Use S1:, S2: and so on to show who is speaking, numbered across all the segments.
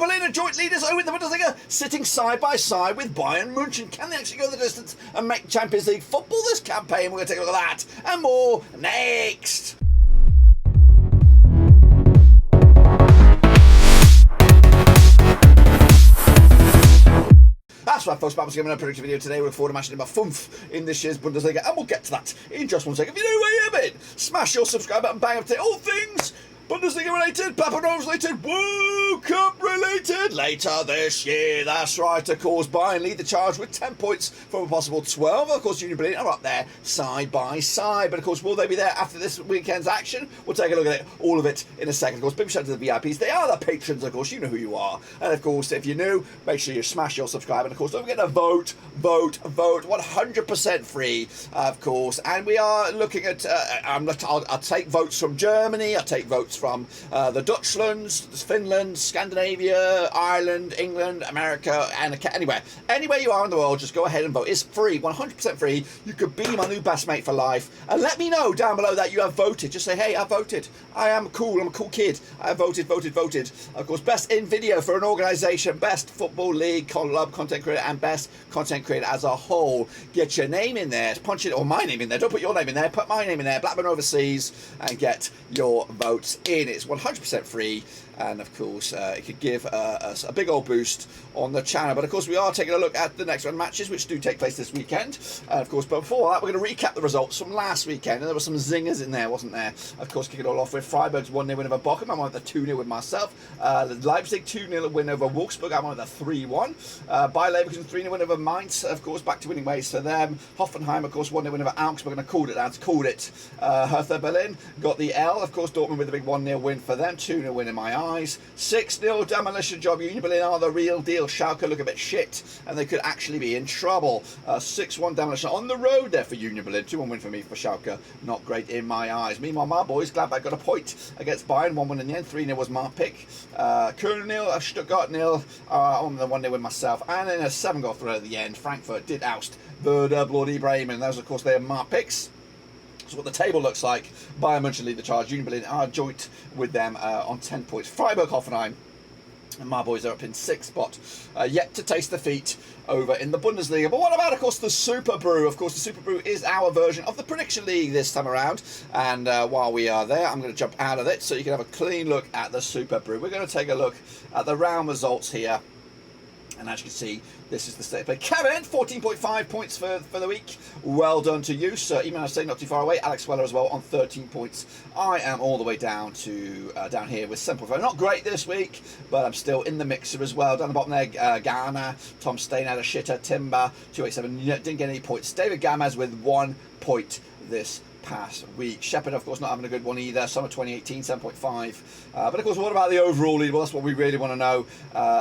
S1: Berlin are joint leaders over the Bundesliga, sitting side by side with Bayern München. Can they actually go the distance and make Champions League football this campaign? We're going to take a look at that and more next. That's right, folks. Babs giving a prediction video today. We look forward to match number 5 in this year's Bundesliga, and we'll get to that in just one second. If you know where you've been, smash your subscribe button, bang up to all things Bundesliga related, Blackburn related, World Cup related later this year. That's right, of course. Bayern lead the charge with 10 points from a possible 12. Of course, Union Berlin are up there side by side. But of course, will they be there after this weekend's action? We'll take a look at it, all of it in a second. Of course, big shout out to the VIPs. They are the patrons, of course. You know who you are. And of course, if you're new, make sure you smash your subscribe. And of course, don't forget to vote. 100% free, of course. And we are looking at, I'll take votes from Germany. I'll take votes from the Dutchlands, Finland, Scandinavia, Ireland, England, America, and anywhere you are in the world, just go ahead and vote. It's free, 100% free. You could be my new best mate for life, and let me know down below that you have voted. Just say, hey, I voted. I am cool. I'm a cool kid. I have voted. Of course, best in video for an organisation, best football league, club content creator, and best content creator as a whole. Get your name in there. Punch it, or my name in there. Don't put your name in there. Put my name in there. Blackburn Roverseas, and get your votes in. It's 100% free, and of course it could give us a big old boost on the channel. But of course, we are taking a look at the next round matches, which do take place this weekend. Of course, but before that, we're going to recap the results from last weekend, and there were some zingers in there, wasn't there? Of course, kick it all off with Freiburg's 1-0 win over Bochum. I'm on the 2-0 with myself. Leipzig 2-0 win over Wolfsburg. I'm on the 3-1. Bayern Leverkusen 3-0 win over Mainz. Of course, back to winning ways for them. Hoffenheim, of course, 1-0 win over Augsburg. And I called it. That's called it. Hertha Berlin got the L. Of course, Dortmund with a big 1-0 win for them. 2-0 win in my eyes. 6-0 demolition job. Union Berlin are the real deal. Schalke look a bit shit, and they could actually be in trouble. 6-1 demolition on the road there for Union Berlin. 2-1 win for me for Schalke. Not great in my eyes. Meanwhile, my boys, Gladbach got a point against Bayern. 1-1 in the end. 3-0 was my pick. Köln 0, Stuttgart 0. On the 1-0 win myself. And in a 7-goal throw at the end, Frankfurt did oust Werder bloody Bremen. Those, of course, they are my picks. So what the table looks like: Bayern München lead the charge. Union Berlin are joint with them on 10 points. Freiburg, Hoffenheim, and my boys are up in 6th spot, yet to taste defeat over in the Bundesliga. But what about, of course, the Super Brew? Of course, the Super Brew is our version of the Prediction League this time around. And while we are there, I'm going to jump out of it so you can have a clean look at the Super Brew. We're going to take a look at the round results here. And as you can see, this is the state of play. Kevin, 14.5 points for the week. Well done to you, sir. Even I say not too far away. Alex Weller as well on 13 points. I am all the way down to down here with 7.5. Not great this week, but I'm still in the mixer as well. Down the bottom there, Ghana, Tom Stain had a shitter, Timber, 287. Didn't get any points. David Gamaz with 1 point this past week. Shepherd, of course, not having a good one either. Summer 2018, 7.5. But of course, what about the overall leaderboard? That's what we really want to know.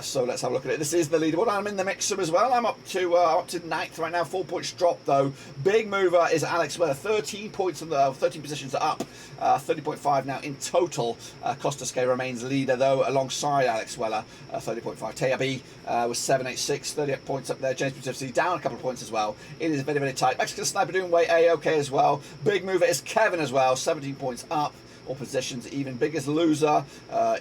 S1: So let's have a look at it. This is the leaderboard. I'm in the mixer as well. I'm up to 9th right now. 4 points drop though. Big mover is Alex Weller. 13 points on the 13 positions are up. 30.5 now in total. Costas K remains leader though, alongside Alex Weller. 30.5. Tayabi was 786. 38 points up there. James Pativsky down a couple of points as well. It is very, very tight. Mexican Sniper doing way A-okay as well. Big mover is Kevin as well, 17 points up. All positions even. Biggest loser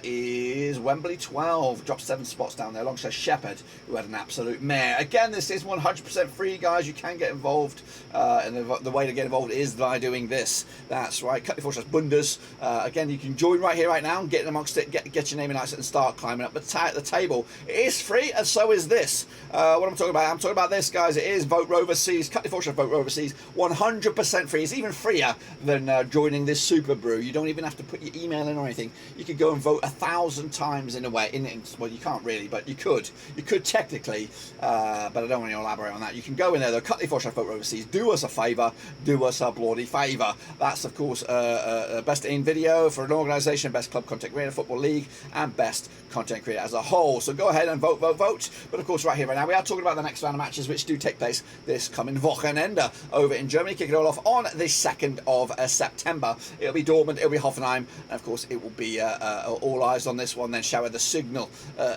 S1: is Wembley 12, dropped 7 spots down there alongside Shepherd, who had an absolute mare. Again, this is 100% free, guys. You can get involved, and the way to get involved is by doing this. That's right, cut your Bundes. Again, you can join right here, right now, and get amongst it, get your name in it, and start climbing up the table. It is free, and so is this. What I'm talking about, this, guys. It is Vote Roverseas, cut your Vote Roverseas, 100% free. It's even freer than joining this Super Brew. You don't even have to put your email in or anything. You could go and vote 1,000 times in a way. Well, you can't really, but you could. You could technically, but I don't want to elaborate on that. You can go in there though. Cut the Vote Overseas. Do us a favour. Do us a bloody favour. That's of course best in video for an organisation, best club content creator, football league, and best content creator as a whole. So go ahead and vote. But of course, right here, right now, we are talking about the next round of matches, which do take place this coming Wochenende over in Germany. Kick it all off on the 2nd of September. It'll be Dortmund. It'll be Hoffenheim, and of course it will be all eyes on this one then, shall we? The Signal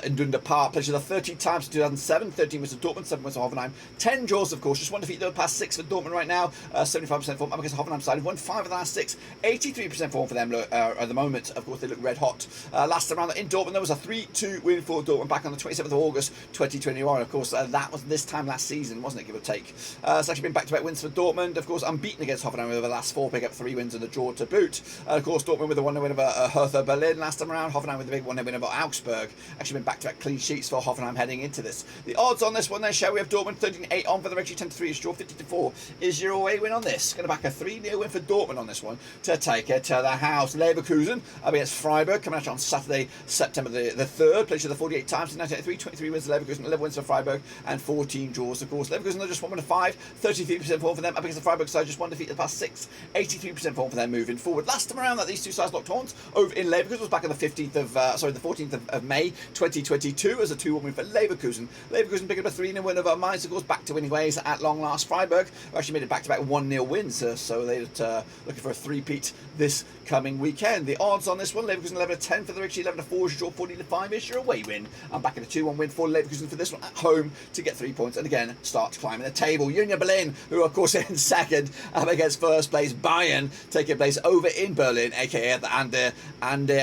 S1: in Dunder Park. Played the 13 times in 2007, 13 wins to Dortmund, 7 wins to Hoffenheim, 10 draws of course, just one defeat though, past 6 for Dortmund right now, 75% form up against the Hoffenheim side, won 5 of the last 6, 83% form for them at the moment. Of course they look red hot. Last time around in Dortmund there was a 3-2 win for Dortmund back on the 27th of August 2021. Of course that was this time last season, wasn't it, give or take. It's actually been back-to-back wins for Dortmund, of course unbeaten against Hoffenheim over the last 4, pick up 3 wins and a draw to boot. Of course Dortmund with a 1-0 win over Hertha Berlin last time around, Hoffenheim with a big 1-0 win over Augsburg. Actually been back-to-back clean sheets for Hoffenheim heading into this. The odds on this one then, shall we? Have Dortmund 13-8 on for the regular, 10-3 is draw, 50-4 is your away win on this. Going to back a 3-0 win for Dortmund on this one to take it to the house. Leverkusen against Freiburg coming out on Saturday, September the 3rd. Played the 48 times in 1983, 23 wins for Leverkusen, 11 wins for Freiburg, and 14 draws. Of course, Leverkusen are just 1-5, 33% form for them. Up against the Freiburg side, just 1 defeat the past 6, 83% form for them moving forward. Last time around that these two sides locked horns over in Leverkusen was back on the 14th of May 2022 as a 2-1 win for Leverkusen. Leverkusen picking up a 3-0 win over Mainz, of course, back to winning ways at long last. Freiburg actually made it back-to-back 1-0 wins, so they're looking for a three-peat this coming weekend. The odds on this one, Leverkusen 11-10 for the Richie, 11-4 is your draw, 40-5 is your away win. I'm back in a 2-1 win for Leverkusen for this one at home to get 3 points and again start climbing the table. Union Berlin, who are of course in second, up against first place Bayern, taking place over in Berlin, aka the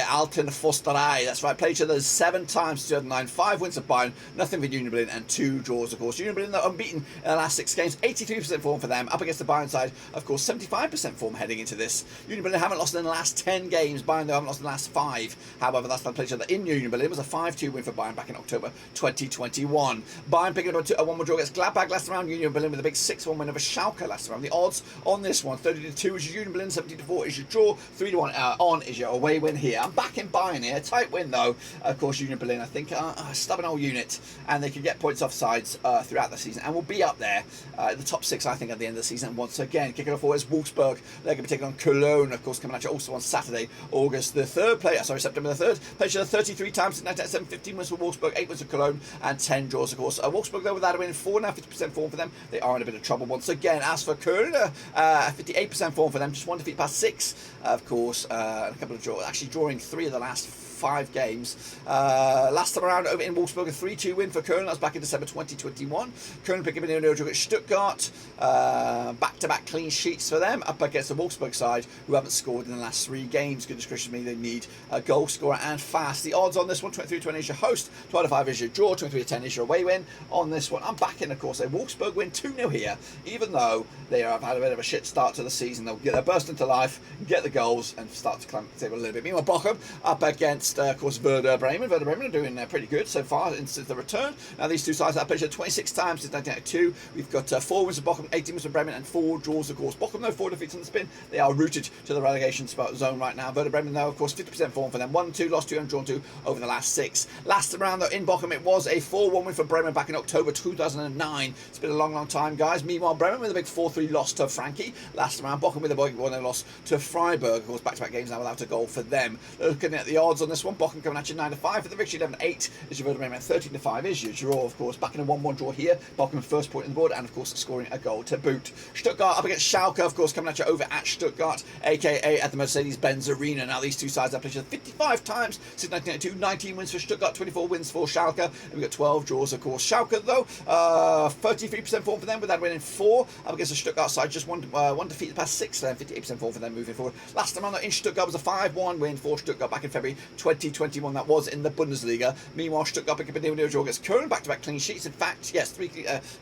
S1: Alten Forsterei. That's right, played each other 7 times, 2009, 5 wins of Bayern, nothing for Union Berlin, and 2 draws of course. Union Berlin are unbeaten in the last 6 games, 83% form for them. Up against the Bayern side, of course, 75% form heading into this. Union Berlin haven't lost in the last 10 games. Bayern, though, haven't lost in the last 5. However, last time they played each other in Union Berlin was a 5-2 win for Bayern back in October 2021. Bayern picking up a 1-1 draw against Gladbach last round. Union Berlin with a big 6-1 win over Schalke last round. The odds on this one, 30-2 is your Union Berlin, 70-4 is your draw, 3-1 on is your away win here. I'm back in Bayern here. Tight win, though. Of course, Union Berlin, I think, are a stubborn old unit, and they can get points off sides throughout the season and will be up there the top 6, I think, at the end of the season. Once again, kicking off is Wolfsburg. They're going to be taking on Köln, of course, coming at you also on Saturday, August the 3rd. September the 3rd. Played 33 times in 1997, 15 wins for Wolfsburg, 8 wins for Cologne, and 10 draws, of course. Wolfsburg, though, without a win, 4 now, 50% form for them. They are in a bit of trouble once again. As for Köln, 58% form for them, just 1 defeat past 6, of course, and a couple of draws, actually drawing 3 of the last 5 games. Last time around over in Wolfsburg, a 3-2 win for Köln. That was back in December 2021. Köln picking up a 0-0 draw at Stuttgart. Back-to-back clean sheets for them up against the Wolfsburg side, who haven't scored in the last 3 games. Goodness gracious me, they need a goal scorer and fast. The odds on this one, 23-20 is your host, 12-5 is your draw, 23-10 is your away win. On this one, I'm back in, of course, a Wolfsburg win 2-0 here, even though they have had a bit of a shit start to the season. They'll burst into life, get the goals, and start to climb the table a little bit. Meanwhile, Bochum up against, of course, Werder Bremen. Werder Bremen are doing pretty good so far since the return. Now, these two sides have played 26 times since 1992. We've got 4 wins for Bochum, 18 wins for Bremen, and 4 draws, of course. Bochum, though, 4 defeats on the spin. They are rooted to the relegation spot zone right now. Werder Bremen, though, of course, 50% form for them. 1-2, lost 2, and drawn 2 over the last 6. Last round, though, in Bochum, it was a 4-1 win for Bremen back in October 2009. It's been a long, long time, guys. Meanwhile, Bremen with a big 4-3 loss to Frankie. Last round, Bochum with a big 1-0 loss to Freiburg. Of course, back-to-back games now without a goal for them. Looking at the odds on this one, Bochum coming at you 9-5 for the victory, 11-8 is your Werder Bremen, 13-5 is your draw, of course. Back in a 1-1 draw here. Bochum first point on the board, and of course scoring a goal to boot. Stuttgart up against Schalke, of course, coming at you over at Stuttgart, aka at the Mercedes-Benz Arena. Now, these two sides have played 55 times since 1992. 19 wins for Stuttgart, 24 wins for Schalke, and we've got 12 draws, of course. Schalke, though, 33% form for them, with that winning 4 up against the Stuttgart side. Just one defeat the past 6 for them, 58% form for them moving forward. Last time on in Stuttgart was a 5-1 win for Stuttgart back in February 2021. That was in the Bundesliga. Meanwhile, Stuttgart picking up a 0-0 draw against Köln, back-to-back clean sheets. In fact, yes, 3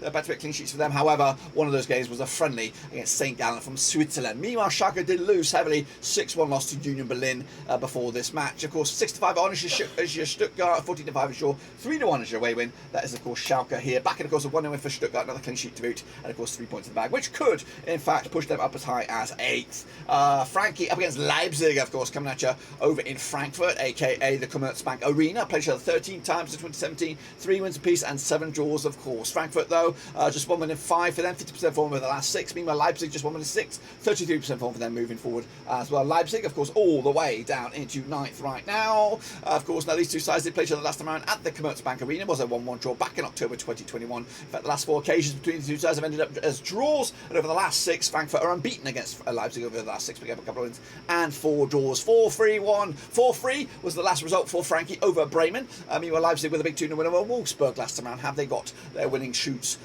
S1: back-to-back clean sheets for them. However, one of those games was a friendly against St. Gallen from Switzerland. Meanwhile, Schalke did lose heavily, 6-1 loss to Union Berlin before this match. Of course, 6-5 on is your Stuttgart, 14-5 is your 3-1 is your away win. That is, of course, Schalke here. Back in, of course, a 1-0 win for Stuttgart, another clean sheet to boot, and of course 3 points in the bag, which could, in fact, push them up as high as 8th. Frankie up against Leipzig, of course, coming at you over in Frankfurt, aka aka the Commerzbank Arena. Played each other 13 times in 2017, 3 wins apiece and 7 draws, of course. Frankfurt, though, just 1 win in 5 for them, 50% form over the last 6. Meanwhile, Leipzig just 1 win in 6, 33% form for them moving forward as well. Leipzig, of course, all the way down into 9th right now. Of course, now these two sides did play each other last time around at the Commerzbank Arena. It was a 1-1 draw back in October 2021. In fact, the last 4 occasions between the two sides have ended up as draws, and over the last 6, Frankfurt are unbeaten against Leipzig over the last 6, picking up a couple of wins and 4 draws. 4-3-1. 4-3 was the last result for Frankie over Bremen. Meanwhile, Leipzig with a big 2-0 win over Wolfsburg last time around. Have they got their winning shoes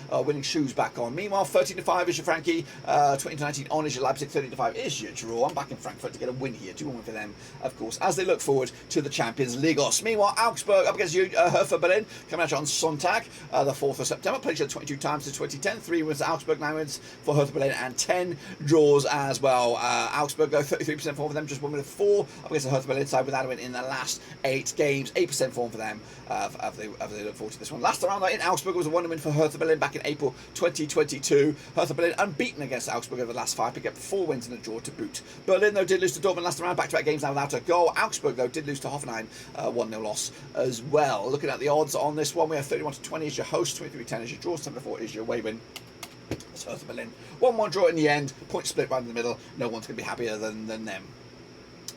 S1: back on? Meanwhile, 13-5 is your Frankie, 20-19 on is your Leipzig, 13-5 is your draw. I'm back in Frankfurt to get a win here, 2-1 win for them, of course, as they look forward to the Champions League. Meanwhile, Augsburg up against Hertha Berlin, coming at you on Sonntag, the 4th of September. Played each other 22 times to 2010, 3 wins to Augsburg, 9 wins for Hertha Berlin, and 10 draws as well. Augsburg go 33% form for them, just 1 win of 4 up against the Hertha Berlin side without a win in the last 8 games, 8% form for them. As they look forward to this one. Last round in Augsburg was a 1 win for Hertha Berlin back in April 2022. Hertha Berlin unbeaten against Augsburg over the last 5, pick up 4 wins and a draw to boot. Berlin, though, did lose to Dortmund last round, back-to-back games now without a goal. Augsburg, though, did lose to Hoffenheim, 1-0 loss as well. Looking at the odds on this one, we have 31-20 as your host, 23-10 as your draw, 7-4 is your away win. It's Hertha Berlin. 1-1 draw in the end, point split right in the middle. No one's going to be happier than them.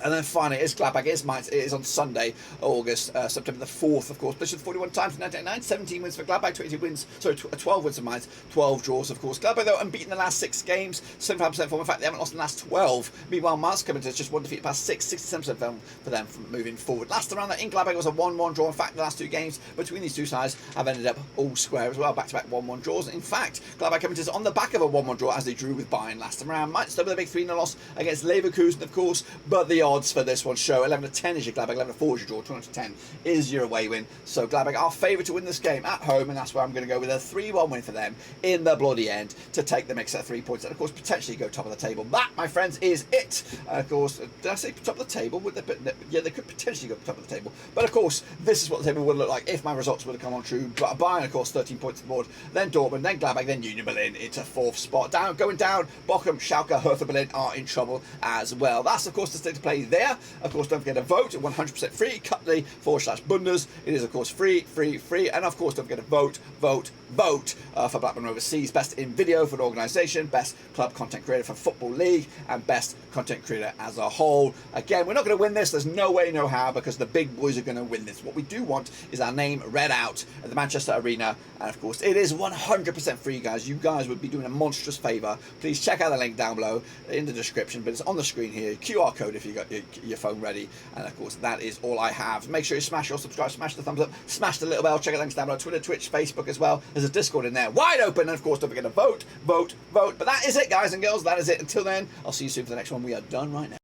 S1: And then finally, it's Gladbach, it's Mainz. It is on Sunday, September the 4th, of course. Played 41 times in 1999, 17 wins for Gladbach, 12 wins for Mainz, 12 draws, of course. Gladbach, though, unbeaten the last 6 games, 75% form. In fact, they haven't lost in the last 12. Meanwhile, Mainz coming to just 1 defeat past 6, 67% form for them from moving forward. Last round, in Gladbach was a 1-1 draw. In fact, the last 2 games between these two sides have ended up all square as well, back-to-back 1-1 draws. In fact, Gladbach coming to on the back of a 1-1 draw as they drew with Bayern last time around. Mainz still with a big 3-0 loss against Leverkusen, of course, but the odds for this one show 11-10 is your Gladbach, 11-4 is your draw, 20-10 is your away win. So Gladbach are favourite to win this game at home, and that's where I'm going to go with a 3-1 win for them in the bloody end to take the mix at 3 points and, of course, potentially go top of the table. That, my friends, is it. Of course, did I say top of the table? Yeah, they could potentially go top of the table. But, of course, this is what the table would look like if my results would have come on true. But Bayern, of course, 13 points on the board. Then Dortmund, then Gladbach, then Union Berlin into 4th spot. Going down, Bochum, Schalke, Hertha Berlin are in trouble as well. That's, of course, the state to play there. Of course, don't forget to vote. 100% free. Cutley/Bundes. It is, of course, free. And, of course, don't forget to vote for Blackburn Roverseas. Best in video for an organisation, best club content creator for Football League, and best content creator as a whole. Again, we're not going to win this. There's no way, no how, because the big boys are going to win this. What we do want is our name read out at the Manchester Arena. And, of course, it is 100% free, guys. You guys would be doing a monstrous favour. Please check out the link down below in the description, but it's on the screen here. QR code if you got your phone ready. And, of course, that is all I have. Make sure you smash your subscribe, smash the thumbs up, smash the little bell. Check out the links down below. Twitter, Twitch, Facebook as well. There's a Discord in there, wide open. And, of course, don't forget to vote. But that is it, guys and girls. That is it. Until then, I'll see you soon for the next one. We are done right now.